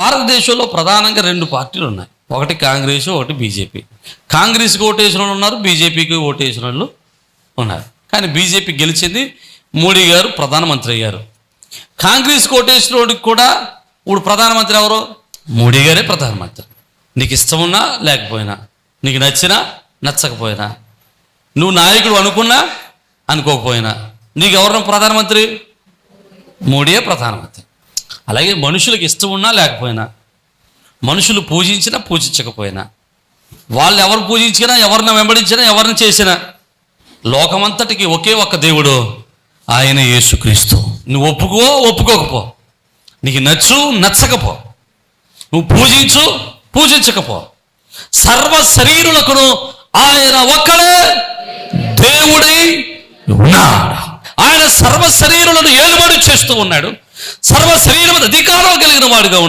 భారతదేశంలో ప్రధానంగా రెండు పార్టీలు ఉన్నాయి. ఒకటి కాంగ్రెస్, ఒకటి బీజేపీ. కాంగ్రెస్కి ఓటేసిన వాళ్ళు ఉన్నారు, బీజేపీకి ఓటేసిన వాళ్ళు ఉన్నారు. కానీ బీజేపీ గెలిచింది, మోడీ గారు ప్రధానమంత్రి అయ్యారు. కాంగ్రెస్కి ఓటేసిన వాడికి కూడా ఇప్పుడు ప్రధానమంత్రి ఎవరు? మోడీ గారే ప్రధానమంత్రి. నీకు ఇష్టం ఉన్నా లేకపోయినా, నీకు నచ్చినా నచ్చకపోయినా, నువ్వు నాయకుడు అనుకున్నా అనుకోకపోయినా, నీకు ఎవరు ప్రధానమంత్రి? మోడీయే ప్రధానమంత్రి. అలాగే మనుషులకు ఇష్టం ఉన్నా లేకపోయినా, మనుషులు పూజించినా పూజించకపోయినా, వాళ్ళు ఎవరు పూజించినా, ఎవరిని వెంబడించినా, ఎవరిని చేసినా, లోకమంతటికి ఒకే ఒక్క దేవుడు, ఆయన యేసుక్రీస్తు. నువ్వు ఒప్పుకో ఒప్పుకోకపో, నీకు నచ్చు నచ్చకపో, నువ్వు పూజించు పూజించకపో, సర్వ శరీరులకును ఆయన ఒక్కడే దేవుడై ఉన్నాడు. ఆయన సర్వ శరీరులను ఏలుబడి చేస్తూ ఉన్నాడు. సర్వ శరీరం అధికారం కలిగిన వాడుగా ఉన్నాడు.